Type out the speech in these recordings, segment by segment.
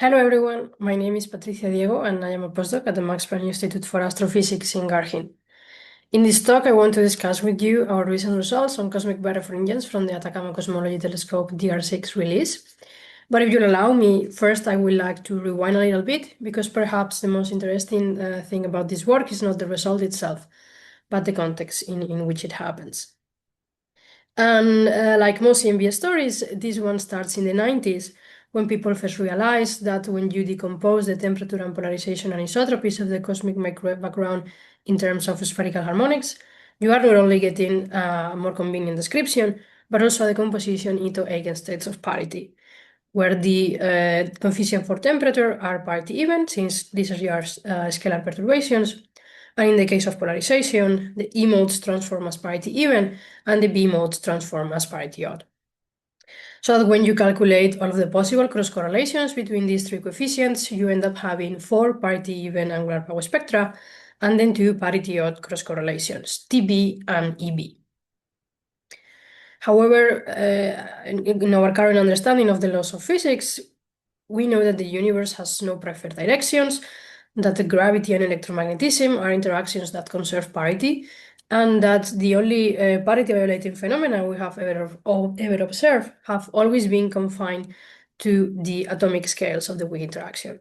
Hello everyone, my name is Patricia Diego and I am a postdoc at the Max Planck Institute for Astrophysics in Garching. In this talk, I want to discuss with you our recent results on cosmic birefringence from the Atacama Cosmology Telescope DR6 release. But if you'll allow me, first I would like to rewind a little bit, because perhaps the most interesting thing about this work is not the result itself, but the context in which it happens. And like most CMB stories, this one starts in the 90s, when people first realized that when you decompose the temperature and polarization anisotropies of the cosmic microwave background in terms of spherical harmonics, you are not only getting a more convenient description, but also a decomposition into eigenstates of parity, where the coefficient for temperature are parity even, since these are just scalar perturbations. And in the case of polarization, the E modes transform as parity even, and the B modes transform as parity odd. So that when you calculate all of the possible cross-correlations between these three coefficients, you end up having 4 parity-even angular power spectra, and then 2 parity-odd cross-correlations, TB and EB. However, in our current understanding of the laws of physics, we know that the universe has no preferred directions, that the gravity and electromagnetism are interactions that conserve parity, and that the only parity-violating phenomena we have ever observed have always been confined to the atomic scales of the weak interaction.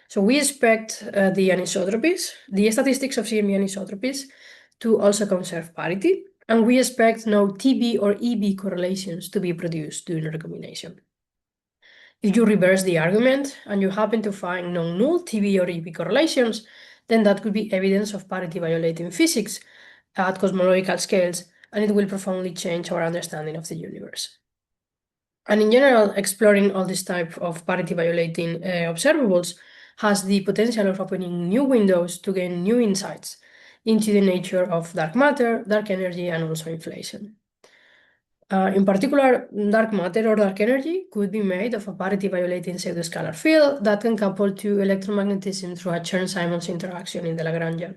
So we expect the anisotropies, the statistics of CMB anisotropies, to also conserve parity, and we expect no TB or EB correlations to be produced during recombination. If you reverse the argument and you happen to find non-null TB or EB correlations, then that could be evidence of parity-violating physics at cosmological scales, and it will profoundly change our understanding of the universe. And in general, exploring all this type of parity-violating observables has the potential of opening new windows to gain new insights into the nature of dark matter, dark energy, and also inflation. In particular, dark matter or dark energy could be made of a parity-violating pseudoscalar field that can couple to electromagnetism through a Chern-Simons interaction in the Lagrangian.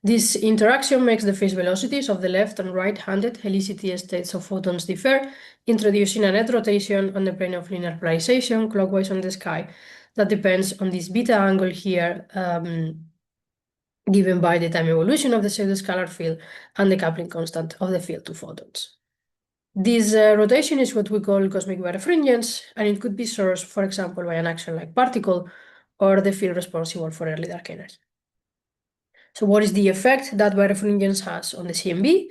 This interaction makes the phase velocities of the left and right-handed helicity states of photons differ, introducing a net rotation on the plane of linear polarization clockwise on the sky that depends on this beta angle here, given by the time evolution of the pseudoscalar field and the coupling constant of the field to photons. This rotation is what we call cosmic birefringence, and it could be sourced, for example, by an action like particle or the field responsible for early dark energy. So what is the effect that birefringence has on the CMB?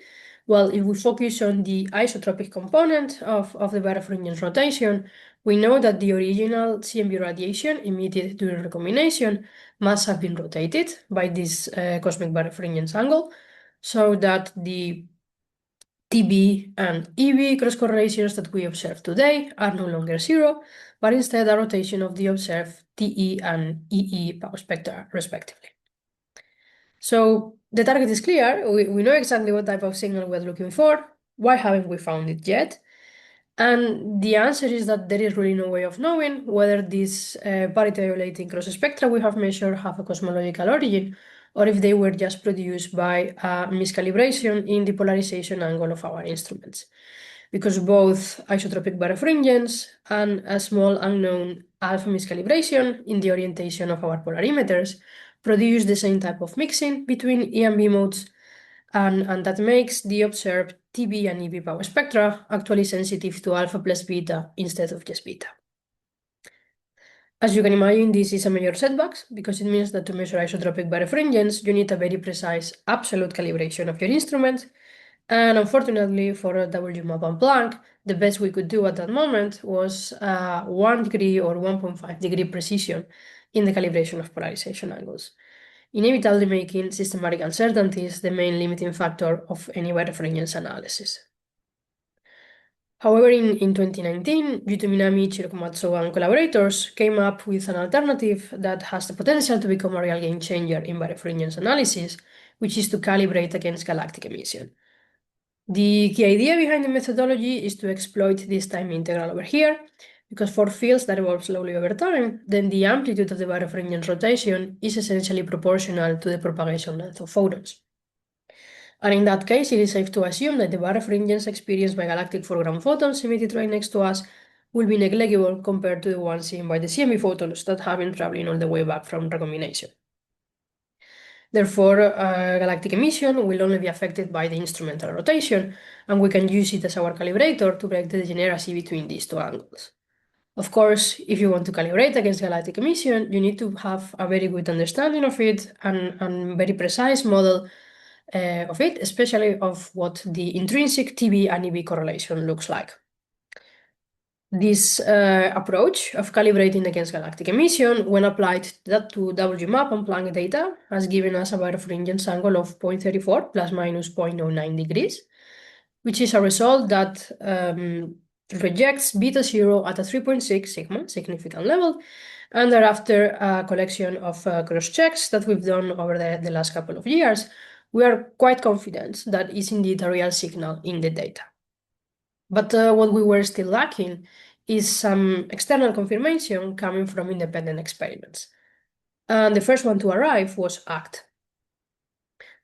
Well, if we focus on the isotropic component of the birefringence rotation, we know that the original CMB radiation emitted during recombination must have been rotated by this cosmic birefringence angle, so that the TB and EB cross-correlations that we observe today are no longer zero, but instead a rotation of the observed TE and EE power spectra, respectively. So the target is clear. We know exactly what type of signal we're looking for. Why haven't we found it yet? And the answer is that there is really no way of knowing whether these parity-violating cross spectra we have measured have a cosmological origin, or if they were just produced by a miscalibration in the polarization angle of our instruments. Because both isotropic birefringence and a small unknown alpha miscalibration in the orientation of our polarimeters produce the same type of mixing between E and B modes, and that makes the observed TB and EB power spectra actually sensitive to alpha plus beta instead of just beta. As you can imagine, this is a major setback, because it means that to measure isotropic birefringence, you need a very precise absolute calibration of your instrument. And unfortunately for WMAP and Planck, the best we could do at that moment was 1 degree or 1.5 degree precision in the calibration of polarization angles, inevitably making systematic uncertainties the main limiting factor of any birefringence analysis. However, in 2019, Yuto Minami, Chiro Komatsu, and collaborators came up with an alternative that has the potential to become a real game changer in birefringence analysis, which is to calibrate against galactic emission. The key idea behind the methodology is to exploit this time integral over here, because for fields that evolve slowly over time, then the amplitude of the birefringence rotation is essentially proportional to the propagation length of photons. And in that case, it is safe to assume that the birefringence experienced by galactic foreground photons emitted right next to us will be negligible compared to the ones seen by the CMB photons that have been traveling all the way back from recombination. Therefore, galactic emission will only be affected by the instrumental rotation, and we can use it as our calibrator to break the degeneracy between these two angles. Of course, if you want to calibrate against galactic emission, you need to have a very good understanding of it and very precise model of it, especially of what the intrinsic TB and EB correlation looks like. This approach of calibrating against galactic emission, when applied to WMAP and Planck data, has given us a birefringence angle of 0.34 plus minus 0.09 degrees, which is a result that rejects beta 0 at a 3.6 sigma significant level, and thereafter a collection of cross-checks that we've done over the last couple of years, we are quite confident that is indeed a real signal in the data. But what we were still lacking is some external confirmation coming from independent experiments. And the first one to arrive was ACT.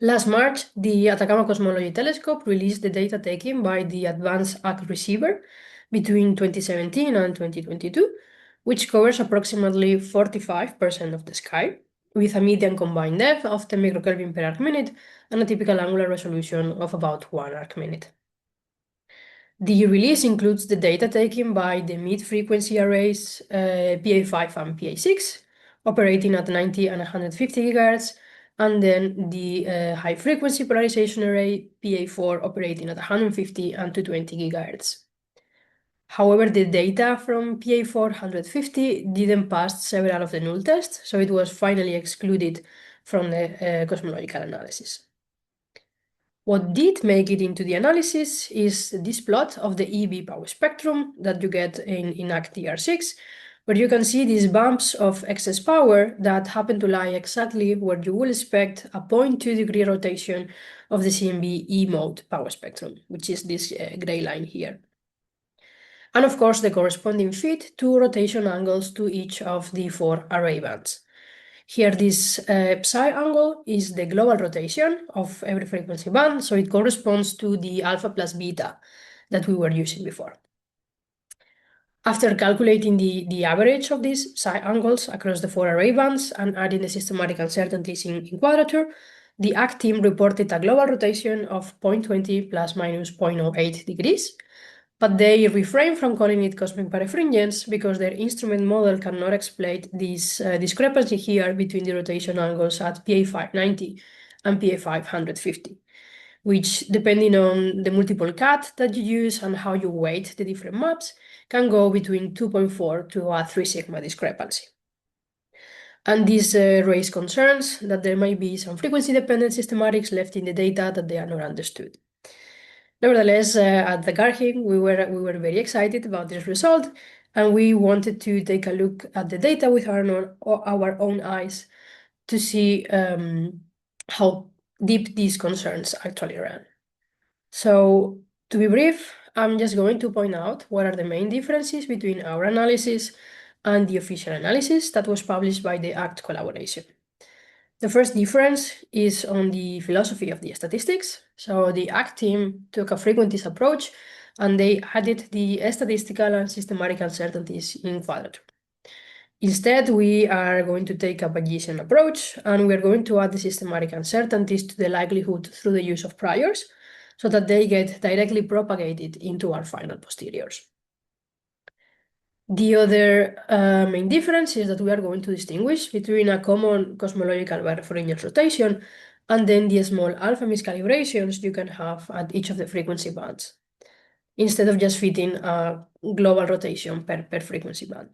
Last March, the Atacama Cosmology Telescope released the data taken by the Advanced ACT receiver between 2017 and 2022, which covers approximately 45% of the sky, with a median combined depth of 10 microkelvin per arc minute and a typical angular resolution of about 1 arc minute. The release includes the data taken by the mid-frequency arrays PA5 and PA6, operating at 90 and 150 GHz, and then the high-frequency polarization array PA4 operating at 150 and 220 GHz. However, the data from PA4 150 didn't pass several of the null tests, so it was finally excluded from the cosmological analysis. What did make it into the analysis is this plot of the EB power spectrum that you get in ACT-TR6, where you can see these bumps of excess power that happen to lie exactly where you would expect a 0.2 degree rotation of the CMB E-mode power spectrum, which is this gray line here. And of course, the corresponding fit to rotation angles to each of the 4 array bands. Here, this psi angle is the global rotation of every frequency band, so it corresponds to the alpha plus beta that we were using before. After calculating the average of these psi angles across the 4 array bands and adding the systematic uncertainties in quadrature, the ACT team reported a global rotation of 0.20 plus minus 0.08 degrees, but they refrain from calling it cosmic birefringence because their instrument model cannot explain this discrepancy here between the rotation angles at PA590 and PA550, which, depending on the multiple cut that you use and how you weight the different maps, can go between 2.4 to a 3 sigma discrepancy. And this raised concerns that there might be some frequency-dependent systematics left in the data that they are not understood. Nevertheless, at the Garching, we were very excited about this result, and we wanted to take a look at the data with our own eyes to see how deep these concerns actually ran. So, to be brief, I'm just going to point out what are the main differences between our analysis and the official analysis that was published by the ACT collaboration. The first difference is on the philosophy of the statistics. So the ACT team took a frequencies approach and they added the statistical and systematic uncertainties in quadrature. Instead, we are going to take a Bayesian approach and we're going to add the systematic uncertainties to the likelihood through the use of priors so that they get directly propagated into our final posteriors. The other main difference is that we are going to distinguish between a common cosmological birefringence rotation and then the small alpha miscalibrations you can have at each of the frequency bands, instead of just fitting a global rotation per frequency band.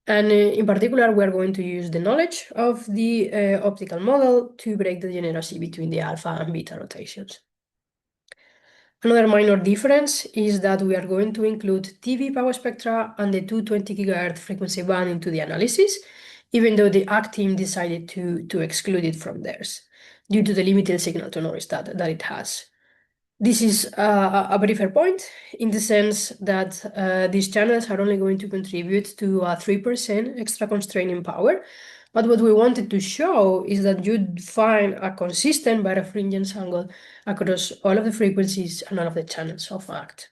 And in particular, we are going to use the knowledge of the optical model to break the degeneracy between the alpha and beta rotations. Another minor difference is that we are going to include TV power spectra and the 220 GHz frequency band into the analysis, even though the ACT team decided to exclude it from theirs, due to the limited signal-to-noise that it has. This is a very fair point, in the sense that these channels are only going to contribute to a 3% extra constraining power, but what we wanted to show is that you'd find a consistent birefringence angle across all of the frequencies and all of the channels of ACT.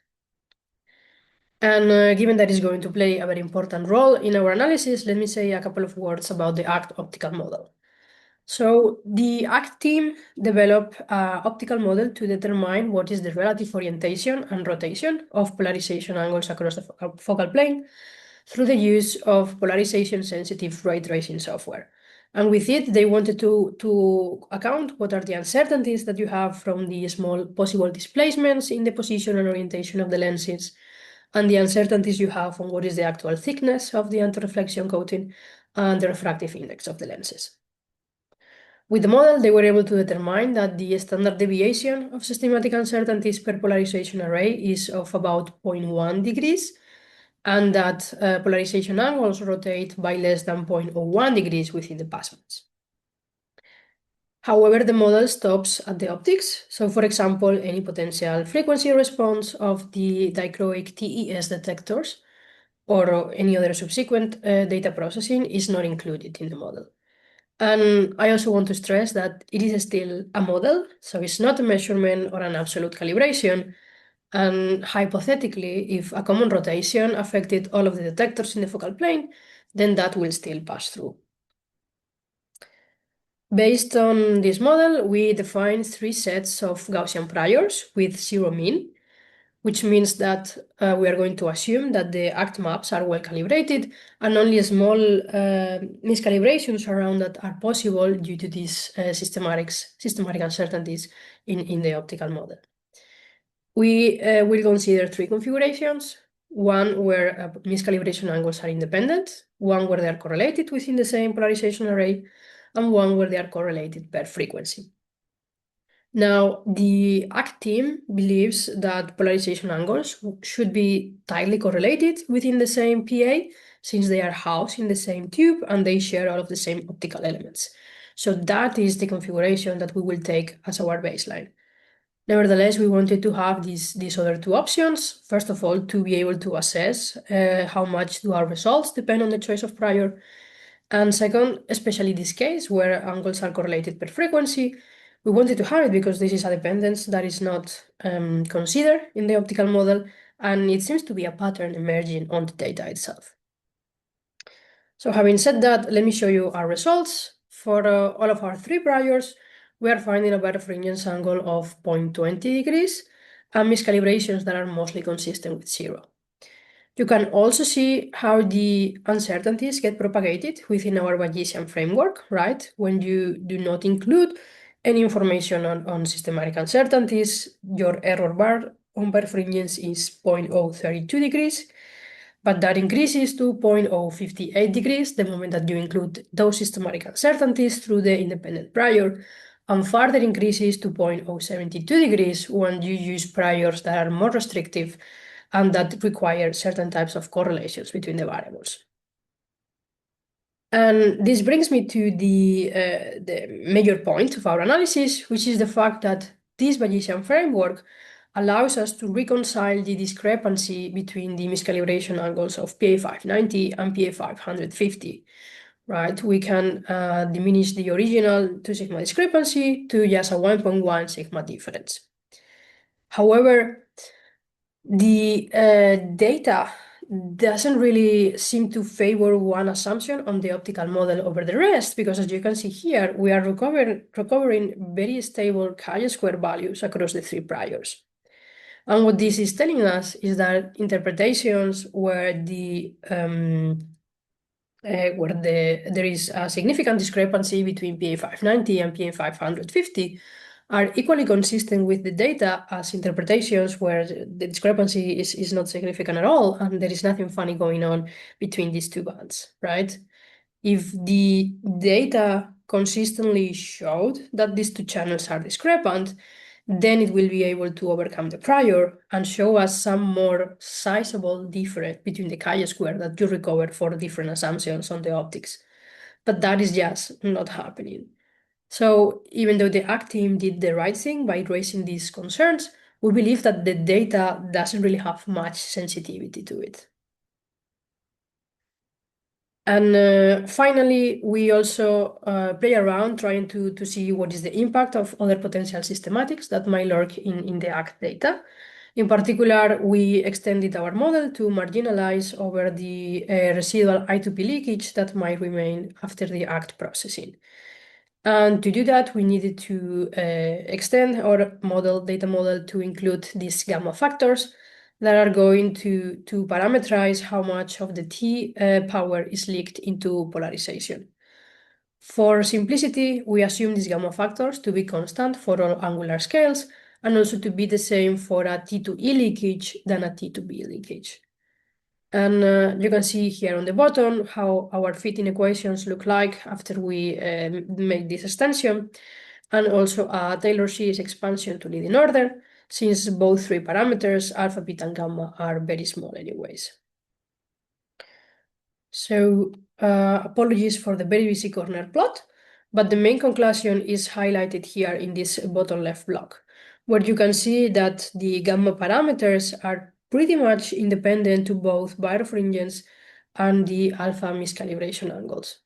And given that it's going to play a very important role in our analysis, let me say a couple of words about the ACT optical model. So the ACT team developed an optical model to determine what is the relative orientation and rotation of polarization angles across the focal plane through the use of polarization-sensitive ray tracing software. And with it, they wanted to account what are the uncertainties that you have from the small possible displacements in the position and orientation of the lenses, and the uncertainties you have on what is the actual thickness of the anti-reflection coating and the refractive index of the lenses. With the model, they were able to determine that the standard deviation of systematic uncertainties per polarization array is of about 0.1 degrees, and that polarization angles rotate by less than 0.01 degrees within the passbands. However, the model stops at the optics. So, for example, any potential frequency response of the dichroic TES detectors or any other subsequent data processing is not included in the model. And I also want to stress that it is still a model, so it's not a measurement or an absolute calibration. And hypothetically, if a common rotation affected all of the detectors in the focal plane, then that will still pass through. Based on this model, we define 3 sets of Gaussian priors with 0 mean, which means that we are going to assume that the ACT maps are well calibrated and only small miscalibrations around that are possible due to these systematic uncertainties in the optical model. We will consider 3 configurations, one where miscalibration angles are independent, one where they are correlated within the same polarization array, and one where they are correlated per frequency. Now, the ACT team believes that polarization angles should be tightly correlated within the same PA, since they are housed in the same tube and they share all of the same optical elements. So that is the configuration that we will take as our baseline. Nevertheless, we wanted to have these other 2 options. First of all, to be able to assess how much do our results depend on the choice of prior. And second, especially this case where angles are correlated per frequency, we wanted to have it because this is a dependence that is not considered in the optical model, and it seems to be a pattern emerging on the data itself. So having said that, let me show you our results. For all of our 3 priors, we are finding a birefringence angle of 0.20 degrees and miscalibrations that are mostly consistent with 0. You can also see how the uncertainties get propagated within our Bayesian framework, right? When you do not include any information on systematic uncertainties, your error bar on birefringence is 0.032 degrees, but that increases to 0.058 degrees the moment that you include those systematic uncertainties through the independent prior, and further increases to 0.072 degrees when you use priors that are more restrictive and that require certain types of correlations between the variables. And this brings me to the major point of our analysis, which is the fact that this Bayesian framework allows us to reconcile the discrepancy between the miscalibration angles of PA 590 and PA 550. Right, we can diminish the original 2 sigma discrepancy to just a 1.1 sigma difference. However, the data doesn't really seem to favor one assumption on the optical model over the rest, because as you can see here, we are recovering very stable chi-square values across the 3 priors. And what this is telling us is that interpretations where there is a significant discrepancy between PA 590 and PA 550 are equally consistent with the data as interpretations where the discrepancy is not significant at all and there is nothing funny going on between these 2 bands, right? If the data consistently showed that these 2 channels are discrepant, then it will be able to overcome the prior and show us some more sizable difference between the chi-square that you recovered for different assumptions on the optics. But that is just not happening. So even though the ACT team did the right thing by raising these concerns, we believe that the data doesn't really have much sensitivity to it. And finally, we also play around trying to see what is the impact of other potential systematics that might lurk in the ACT data. In particular, we extended our model to marginalize over the residual I2P leakage that might remain after the ACT processing. And to do that, we needed to extend our data model to include these gamma factors that are going to parameterize how much of the T power is leaked into polarization. For simplicity, we assume these gamma factors to be constant for all angular scales and also to be the same for a T2E leakage than a T2B leakage. And you can see here on the bottom how our fitting equations look like after we make this extension, and also a Taylor series expansion to leading order, since both three parameters, alpha, beta, and gamma, are very small anyways. So apologies for the very busy corner plot, but the main conclusion is highlighted here in this bottom left block, where you can see that the gamma parameters are pretty much independent to both birefringence and the alpha miscalibration angles,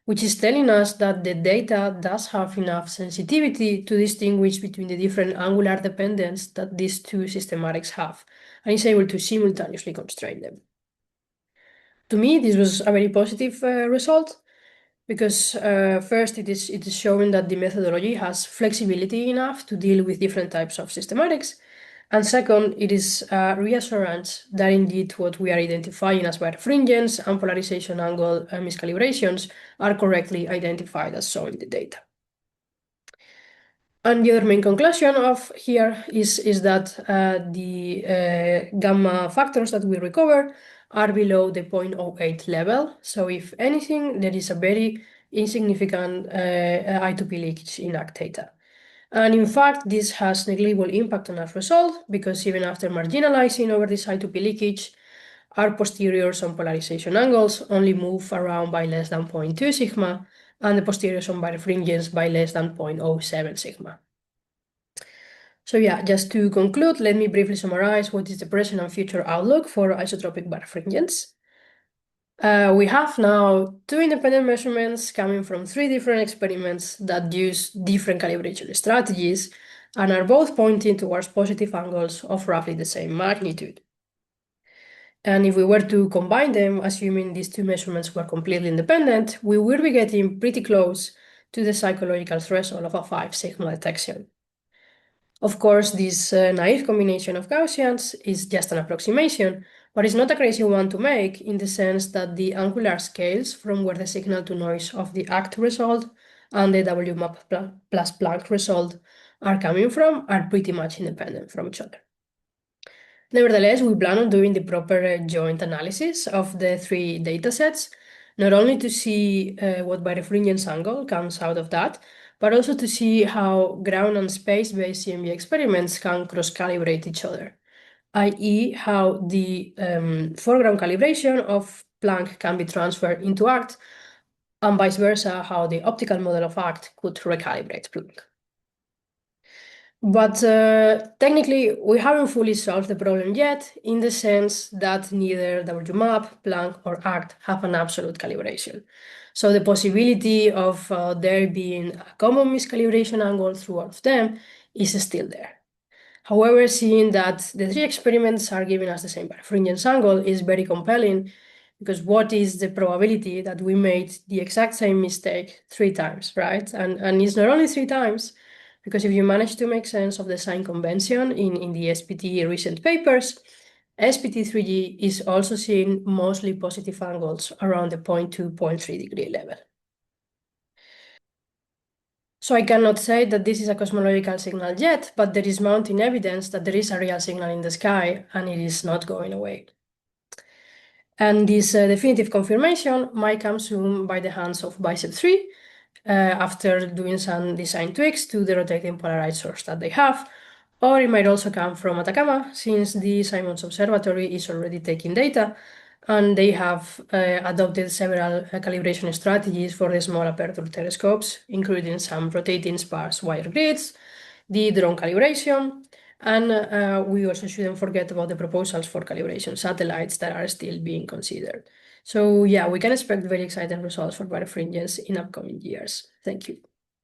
which is telling us that the data does have enough sensitivity to distinguish between the different angular dependence that these two systematics have, and is able to simultaneously constrain them. To me, this was a very positive result because first, it is showing that the methodology has flexibility enough to deal with different types of systematics. And second, it is a reassurance that indeed what we are identifying as birefringence and polarization angle miscalibrations are correctly identified as shown in the data. And the other main conclusion of here is that the gamma factors that we recover are below the 0.08 level. So if anything, there is a very insignificant I2P leakage in ACT data. And in fact, this has negligible impact on our result because even after marginalizing over this I2P leakage, our posteriors on polarization angles only move around by less than 0.2 sigma, and the posteriors on birefringence by less than 0.07 sigma. So yeah, just to conclude, let me briefly summarize what is the present and future outlook for isotropic birefringence. We have now two independent measurements coming from three different experiments that use different calibration strategies and are both pointing towards positive angles of roughly the same magnitude. And if we were to combine them, assuming these two measurements were completely independent, we will be getting pretty close to the psychological threshold of a 5 sigma detection. Of course, this naive combination of Gaussians is just an approximation, but it's not a crazy one to make in the sense that the angular scales from where the signal to noise of the ACT result and the WMAP plus Planck result are coming from are pretty much independent from each other. Nevertheless, we plan on doing the proper joint analysis of the three datasets, not only to see what birefringence angle comes out of that, but also to see how ground and space-based CMB experiments can cross-calibrate each other, i.e. how the foreground calibration of Planck can be transferred into ACT, and vice versa, how the optical model of ACT could recalibrate Planck. But technically, we haven't fully solved the problem yet, in the sense that neither WMAP, Planck, or ACT have an absolute calibration. So the possibility of there being a common miscalibration angle through all of them is still there. However, seeing that the three experiments are giving us the same birefringence angle is very compelling, because what is the probability that we made the exact same mistake 3 times, right? And it's not only 3 times, because if you manage to make sense of the sign convention in the SPT recent papers, SPT3G is also seeing mostly positive angles around the 0.2, 0.3 degree level. So I cannot say that this is a cosmological signal yet, but there is mounting evidence that there is a real signal in the sky and it is not going away. And this definitive confirmation might come soon by the hands of Bicep 3, after doing some design tweaks to the rotating polarized source that they have, or it might also come from Atacama, since the Simons Observatory is already taking data, and they have adopted several calibration strategies for the small aperture telescopes, including some rotating sparse wire grids, the drone calibration, and we also shouldn't forget about the proposals for calibration satellites that are still being considered. So yeah, we can expect very exciting results for birefringence in upcoming years. Thank you.